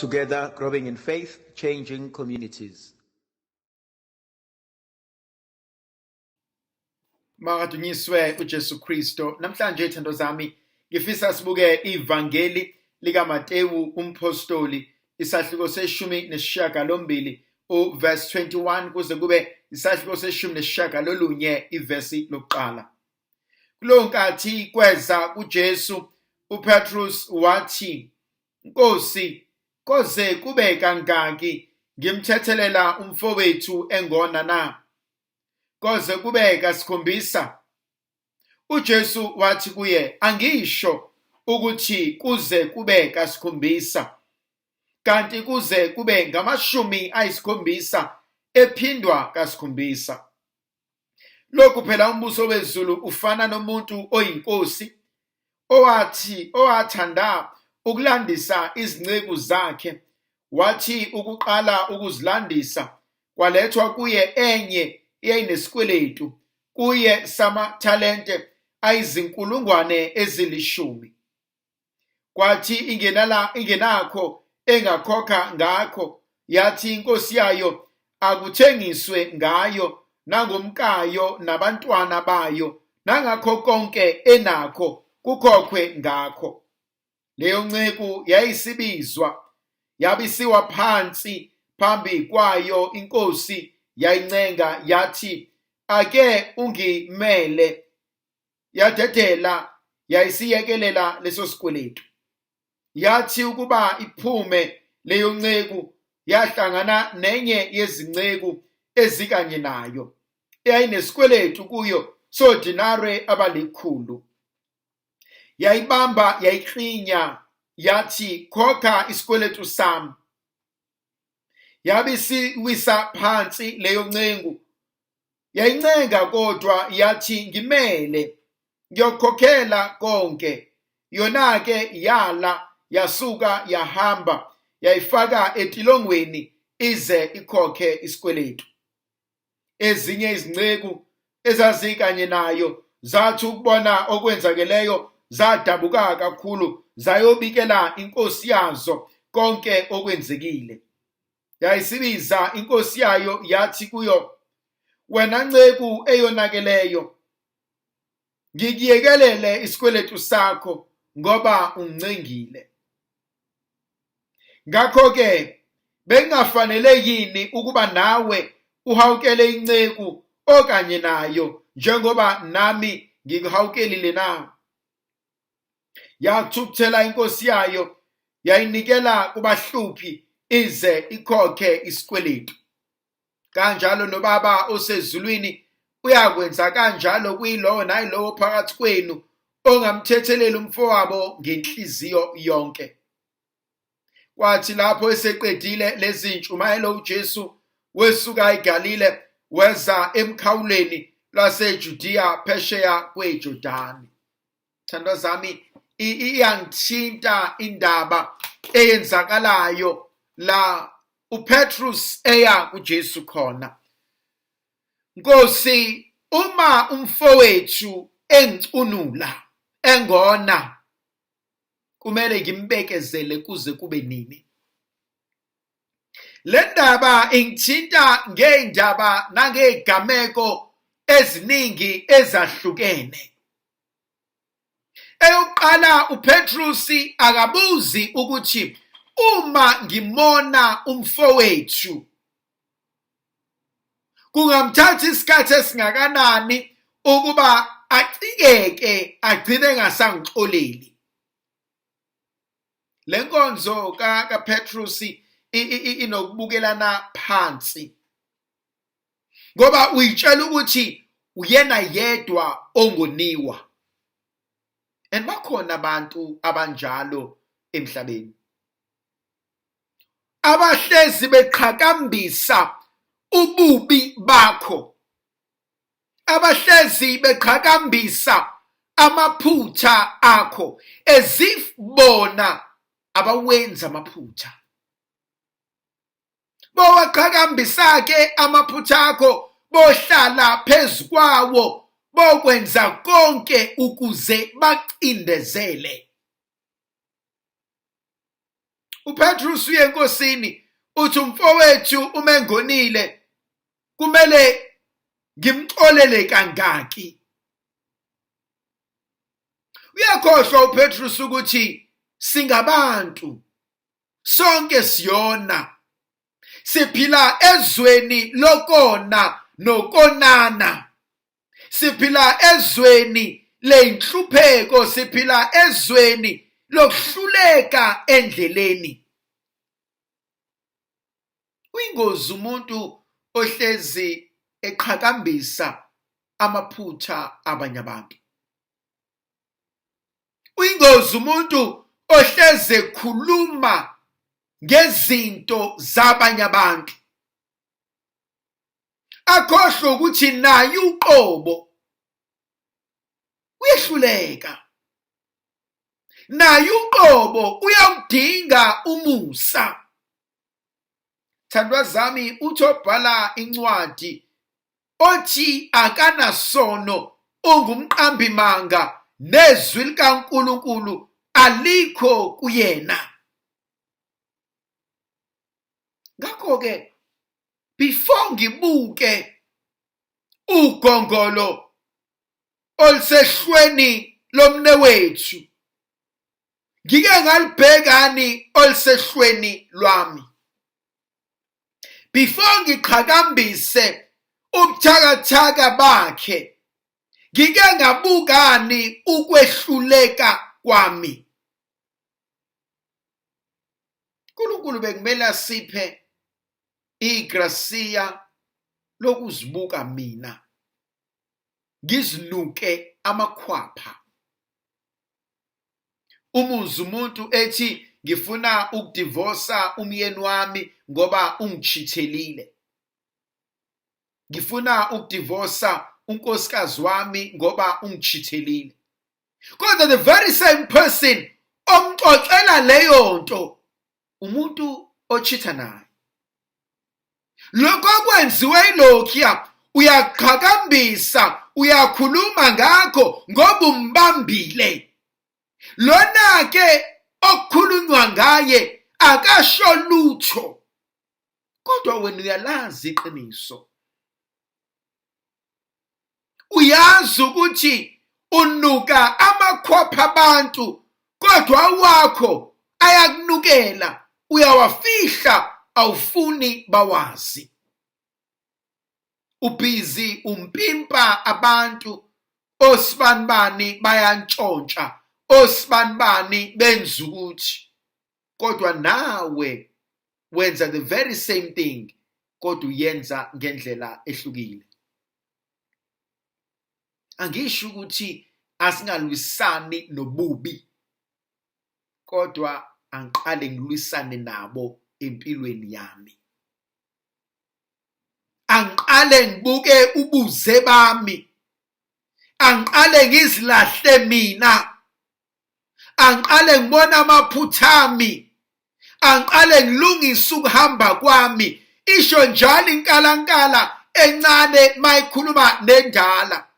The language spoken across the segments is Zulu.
Together, growing in faith, changing communities. Makadunyiswe uJesu Kristo. Namhlanje thando zami ngifisa sibuke ivangeli lika Matewu umpostoli isahluko seshumi nesishiyagalombili verse 21 kuze kube isahluko seshumi nesishiyagalolunye ivesi lokuqala. Kulo nkathi kweza kuJesu uPetrus wathi, Nkosi, koze kube kangaki ngimthethelela umfowethu engona na? Koze kube kasikhombisa? uJesu wathi kuye, angisho ukuthi kuze kube kasikhombisa, kanti kuze kube ngamashumi ayisikhombisa ephindwa kasikhombisa. Lokhu phela umbuso wezulu ufana nomuntu oyinkosi owathanda ukulandisa izinceku zakhe, wathi ukuqala ukuzilandisa kwalethwa kuye enye eyayinesikweletu kuye samathalente ayizinkulungwane ezilishumi. Kwathi ingenakho engakhokha ngakho, yathi inkosi yayo akuthengiswe ngayo nangomkayo nabantwana bayo, nangakho konke enakho kukhokhwe ngakho. Leyo nceku yayisibizwa, yabisiwa phansi phambi kwayo inkosi yayincenga, yathi, ake ungimele. Yadedela, yayisiyekelela leso sikweletu. Yathi ukuba iphume leyo nceku, yahlangana nenye yezinceku ezikanye nayo, eyayinesikweletu kuyo sodinare abalikhulu. Yayibamba yayiklinya, yathi, khokha isikweletu sami. Yabisiwisa phansi leyo ncengu, yayincenga kodwa yathi, ngimele, ngiyokhokhela konke. Yona-ke yala, yasuka yahamba, yayifaka etilongweni ize ikhokhe isikweletu. Ezinye izinceku ezazikanye nayo zathi ukubona okwenzakeleyo zadabuka kakhulu, zayobikela inkosi yazo konke okwenzekile. Yayisibiza inkosi yayo yathi kuyo, wena nceku eyonakeleyo, ngikuyekelele isikweletu sakho ngoba ungincengile. Ngakho-ke bengafanele yini ukuba nawe uhawukele inceku okanye nayo njengoba nami ngikuhawukelile na? Yathukuthela inkosi yayo, yayinikela kubahluphi ize ikhokhe isikweletu. Kanjalo noBaba osezulwini uyakwenza kanjalo kuyilowo nayilowo phakathi kwenu ongamthethelela umfowabo ngenhliziyo yonke. Kwathi lapho eseqedile lezi ntshumayelo uJesu wesuka eGalile weza emkhawulweni laseJudiya phesheya kweJordani. Thandwa zami, iyangithinta indaba eyenzakalayo la uPetrus eya kuJesu khona. Nkosi, uma umfowethu engicunula engona, kumele ngimbekezele kuze kube nini? Le ndaba ingithinta ngeindaba nangezigameko eziningi ezahlukene. Eyokuqala, uPetrus akabuzi ukuthi uma ngimona umfowethu kungamthatha isikhathi esingakanani ukuba acikeke agcine ngasangixoleli. Le nkonzo kaPetrus inokubukelana phansi, ngoba uyitshela ukuthi uyena yedwa ongoniwa. And bakhona abantu abanjalo emhlabeni, abahlezi beqhakambisa ububi bakho, abahlezi beqhakambisa amaphutha akho as if bona abawenza amaphutha. Bowaqhakambisa-ke amaphutha akho, bohlala phezu kwawo, bokwenza konke ukuze bacindezele. uPetrus uye enkosini uthi umfowethu uma engonile kumele ngimxolele kangaki. Uyakhohlwa uPetrus ukuthi singabantu, sonke siyona, siphila ezweni lokona nokonana, siphila ezweni leyinhlupheko, siphila ezweni lokuhluleka endleleni. Uyingozi umuntu ohlezi eqhakambisa amaphutha abanye abantu. Uyingozi umuntu ohleze ekhuluma ngezinto zabanye abantu. Akhohlwe ukuthi naye uqobo uyehluleka. Naye uqobo uyawudinga umusa. Thandwa zami, uthi obhala incwadi othi akanasono ungumqambi manga nezwi likaNkulunkulu alikho kuyena. Ngakho-ke before ngibuke ugongolo olusehlweni lomnewethu, ngike ngalibhekani olusehlweni lwami. Before ngiqhakambise ubuthakathaka bakhe, ngike ngabukani ukwehluleka kwami. uNkulunkulu bekumele asiphe igrasiya lokuzibuka mina, ngizinuke amakhwapha. Umuzwa umuntu ethi ngifuna ukudivorsa umyeni wami ngoba ungichithelile. Ngifuna ukudivorsa unkosikazi wami ngoba ungichithelile. Kodwa the very same person omxoxela leyo nto umuntu ochitha naye. Lokho okwenziwe ilokhuya uyaqhakambisa, uyakhuluma ngakho ngoba umbambile. Lona ke okukhulunywa ngaye akasho lutho, kodwa wena uyalazi iqiniso. Uyazi ukuthi unuka amakhwapha abantu, kodwa wakho ayakunukela, uyawafihla, awufuni bawazi. Ubhizi umpimpa abantu, osibanibani bayantshontsha, osibanibani benza ukuthi, kodwa nawe wenza the very same thing, kodwa uyenza ngendlela ehlukile. Angisho ukuthi asingalwisani nobubi, kodwa angiqale ngilwisane nabo empilweni yami. Angiqale ngibuke ubuze bami, angiqale ngizilahle mina, angiqale ngibona amaphutha ami, angiqale ngilungise ukuhamba kwami. Isho njalo inkalankala encane mayikhuluma nendala.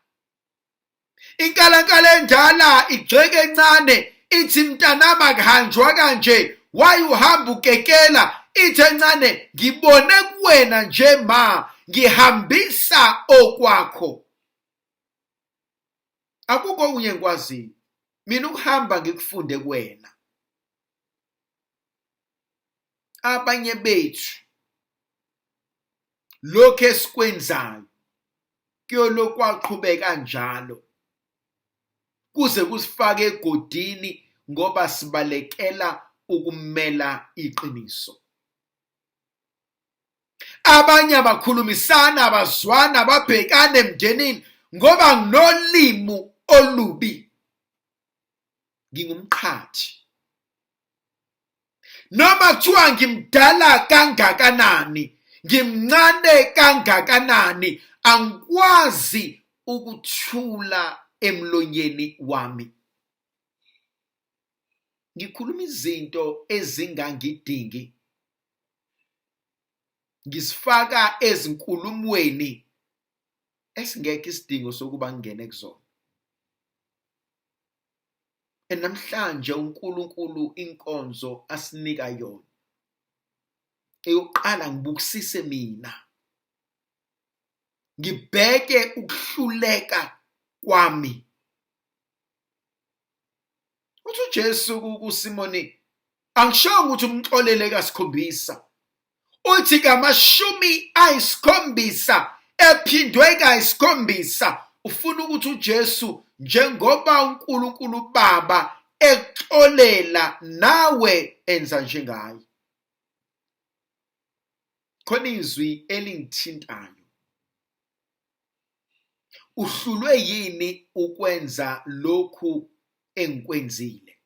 Inkalankala endala igceke encane ithi mntanami akuhanjwa kanje, why uhamba ukekela? Ithi encane ngibone kuwena nje ma, ngihambisa okwakho. Akukho kunye ngikwaziyo, mina ukuhamba ngikufunde kuwena. Abanye bethu lokho esikwenzayo kuyolokhu kwaqhubeka njalo kuze kusifake egodini ngoba sibalekela ukumela iqiniso. Abanye abakhulumisana, abazwana, ababhekane emndenini ngoba nginolimu olubi. Ngingumqhathi. Noma kuthiwa ngimdala kangakanani, ngimncane kangakanani, angikwazi ukuthula emlonyeni wami. Ngikhuluma izinto ezingangidingi, ngisifaka ezinkulumweni esingekho isidingo sokuba ngingene kuzona. Namhlanje uNkulunkulu inkonzo asinika yona. Eyokuqala ngibukisise mina. Ngibheke ukuhluleka kwami. Uthi uJesu kuSimoni, angishongo ukuthi umxolele kasikhombisa. Uthi ka7 ephindwe ka7. Ufuna ukuthi uJesu njengoba uNkulunkulu Baba exolela nawe enza njengaye. Khona izwi elingithintayo. Uhlulwe yini ukwenza lokhu engikwenzile?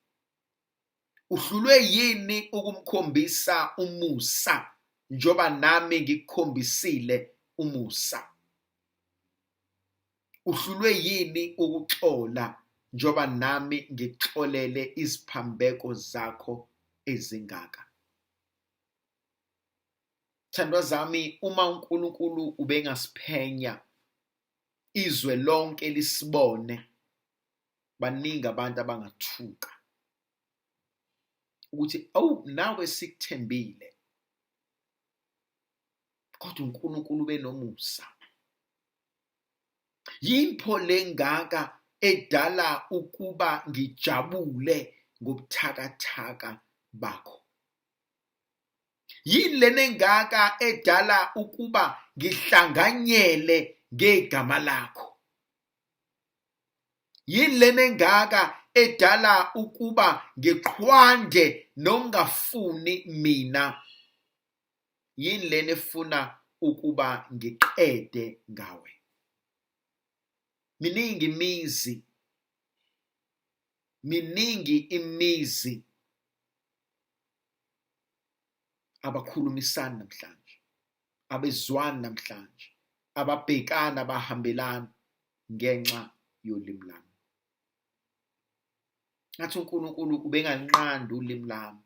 Uhlulwe yini ukumkhombisa umusa njoba nami ngikukhombisile umusa? Uhlulwe yini ukuxola njoba nami ngixolele iziphambeko zakho ezingaka? Thandwa zami, uma uNkulunkulu ubengasiphenya izwe lonke lisibone, baningi abantu abangathuka ukuthi nawe sikuthembile, kodwa uNkulunkulu benomusa. Yimpo lengaka edala ukuba ngijabule ngobuthakathaka bakho? Yini lena engaka edala ukuba ngihlanganyele ngegama lakho? Yini lena engaka edala ukuba ngiqhwande nongafuni mina? Yini lena efuna ukuba ngiqede ngawe? Miningi imizi abakhulumisana namhlanje, abezwana namhlanje, ababhekana bahambelana ngenxa yolimi lami. Ngathi uNkulunkulu ubenganqanda ulimi lami.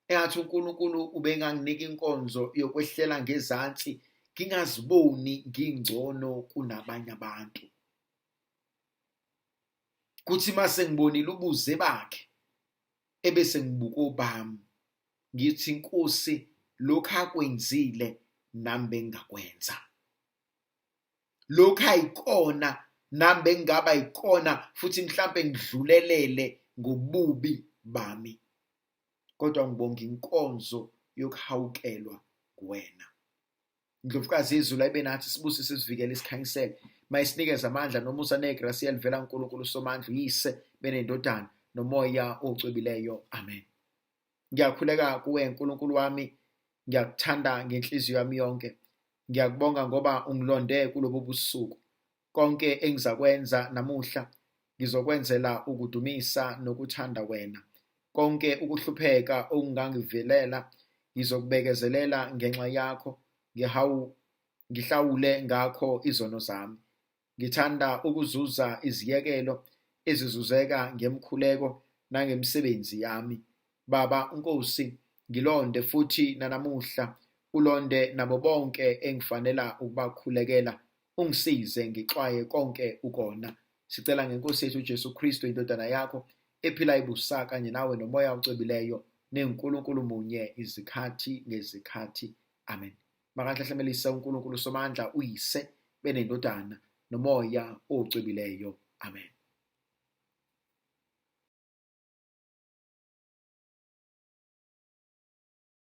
Engathi uNkulunkulu ubenganginika inkonzo yokwehlela ngezansi, ngingaziboni ngingcono kunabanye abantu. Kuthi mase ngibonile ubuze bakhe ebese ngibuka obami, ngithi Nkosi, lokhu akwenzile nami bengakwenza. Lokhu ayikona nami bengaba yikona, futhi mhlambe ngidlulelele ngobubi bami. Kodwa ngibonga inkonzo yokuhawukelwa kuwena. Ndlovukazi izulu ayibenathi sibusise sivikele isikhanyisele, mayisinikeze amandla nomusa negrasi elivela kuNkulunkulu Somandla uyise benendodana nomoya ocwebileyo. Amen. Ngiyakhuleka kuwe Nkulunkulu wami, ngiyakuthanda ngenhliziyo yami yonke. Ngiyakubonga ngoba ungilonde kulobu busuku. Konke engizakwenza namuhla ngizokwenzela ukudumisa nokuthanda wena. Konke ukuhlupheka okungangivelela ngizokubekezelela ngenxa yakho. Ngihlawule ngakho izono zami. Ngithanda ukuzuza iziyekelo ezizuzeka ngemkhuleko nangemsebenzi yami. Baba uNkosi, ngilonde futhi nanamuhla, ulonde nabo bonke engifanela ukubakhulekela. Ungisize ngixwaye konke ukona. Sicela ngeNkosi yethu uJesu Kristu indodana yakho ephila ibusa kanye nawe nomoya ocwebileyo neNkulunkulu munye izikhathi ngezikhathi. Amen. Makahlahlemelise uNkulunkulu Somandla uyise benendodana nomoya ocwebileyo. Amen.